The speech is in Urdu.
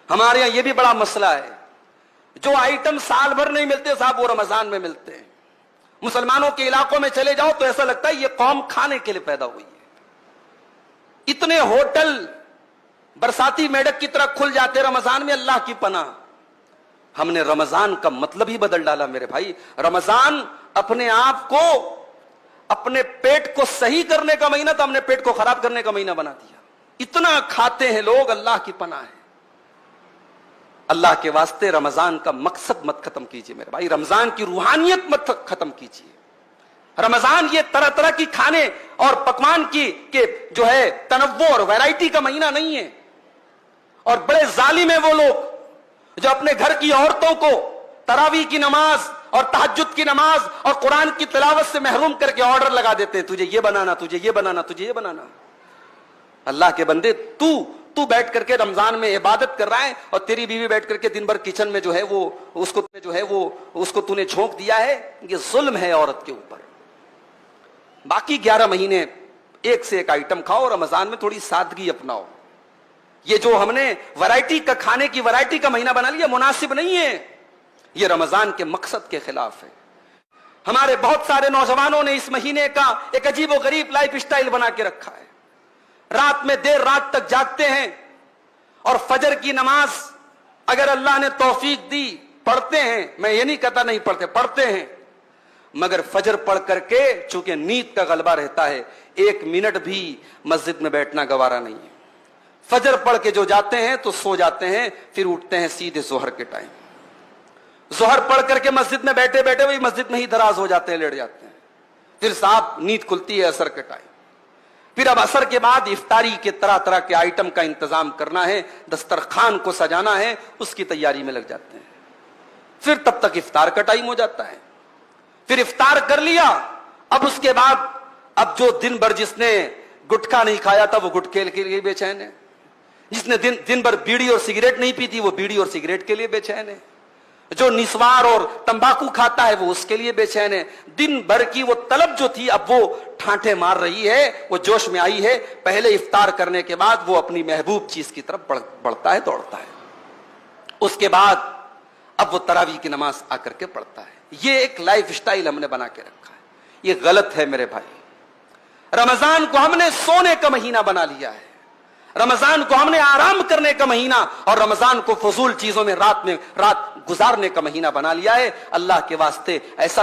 ہمارے یہاں یہ بھی بڑا مسئلہ ہے، جو آئٹم سال بھر نہیں ملتے صاحب وہ رمضان میں ملتے ہیں۔ مسلمانوں کے علاقوں میں چلے جاؤ تو ایسا لگتا ہے یہ قوم کھانے کے لیے پیدا ہوئی ہے۔ اتنے ہوٹل برساتی میڈک کی طرح کھل جاتے رمضان میں، اللہ کی پناہ۔ ہم نے رمضان کا مطلب ہی بدل ڈالا میرے بھائی۔ رمضان اپنے آپ کو، اپنے پیٹ کو صحیح کرنے کا مہینہ تھا، ہم نے پیٹ کو خراب کرنے کا مہینہ بنا دیا۔ اتنا کھاتے ہیں لوگ، اللہ کی پناہ ہے۔ اللہ کے واسطے رمضان کا مقصد مت ختم کیجئے میرے بھائی، رمضان کی روحانیت مت ختم کیجئے۔ رمضان یہ طرح طرح کی کھانے اور پکوان کی کہ جو ہے تنوع اور ویرائٹی کا مہینہ نہیں ہے۔ اور بڑے ظالم ہیں وہ لوگ جو اپنے گھر کی عورتوں کو تراویح کی نماز اور تہجد کی نماز اور قرآن کی تلاوت سے محروم کر کے آرڈر لگا دیتے ہیں، تجھے یہ بنانا، تجھے یہ بنانا، تجھے یہ بنانا۔ اللہ کے بندے، تو بیٹھ کر کے رمضان میں عبادت کر رہا ہے اور تیری بیوی بیٹھ کر کے دن بھر کچن میں جو ہے وہ اس کو تو نے جھونک دیا ہے۔ یہ ظلم ہے عورت کے اوپر۔ باقی 11 مہینے ایک سے ایک آئٹم کھاؤ، رمضان میں تھوڑی سادگی اپناؤ۔ یہ جو ہم نے ورائٹی کا کھانے کی ورائٹی کا مہینہ بنا لیا، مناسب نہیں ہے، یہ رمضان کے مقصد کے خلاف ہے۔ ہمارے بہت سارے نوجوانوں نے اس مہینے کا ایک عجیب و غریب لائف سٹائل بنا کے رکھا ہے۔ رات میں دیر رات تک جاگتے ہیں اور فجر کی نماز اگر اللہ نے توفیق دی پڑھتے ہیں، میں یہ نہیں کہتا نہیں پڑھتے، پڑھتے ہیں، مگر فجر پڑھ کر کے چونکہ نیند کا غلبہ رہتا ہے، 1 منٹ بھی مسجد میں بیٹھنا گوارا نہیں ہے۔ فجر پڑھ کے جو جاتے ہیں تو سو جاتے ہیں، پھر اٹھتے ہیں سیدھے ظہر کے ٹائم۔ ظہر پڑھ کر کے مسجد میں بیٹھے بیٹھے وہی مسجد میں ہی دراز ہو جاتے ہیں، لیٹ جاتے ہیں، پھر صاحب نیند کھلتی ہے عصر کے ٹائم۔ پھر اب عصر کے بعد افطاری کے طرح طرح کے آئٹم کا انتظام کرنا ہے، دسترخوان کو سجانا ہے، اس کی تیاری میں لگ جاتے ہیں۔ پھر تب تک افطار کا ٹائم ہو جاتا ہے۔ پھر افطار کر لیا، اب اس کے بعد اب جو دن بھر جس نے گٹکا نہیں کھایا تھا وہ گٹکے کے لیے بے چین ہے، جس نے دن بھر بیڑی اور سگریٹ نہیں پی تھی وہ بیڑی اور سگریٹ کے لیے بے چین ہے، جو نسوار اور تمباکو کھاتا ہے وہ اس کے لیے بے چین ہے۔ دن بھر کی وہ طلب جو تھی اب وہ ٹھانٹے مار رہی ہے، وہ جوش میں آئی ہے۔ پہلے افطار کرنے کے بعد وہ اپنی محبوب چیز کی طرف بڑھتا ہے، دوڑتا ہے۔ اس کے بعد اب وہ تراویح کی نماز آ کر کے پڑھتا ہے۔ یہ ایک لائف سٹائل ہم نے بنا کے رکھا ہے، یہ غلط ہے میرے بھائی۔ رمضان کو ہم نے سونے کا مہینہ بنا لیا ہے، رمضان کو ہم نے آرام کرنے کا مہینہ اور رمضان کو فضول چیزوں میں رات گزارنے کا مہینہ بنا لیا ہے۔ اللہ کے واسطے ایسا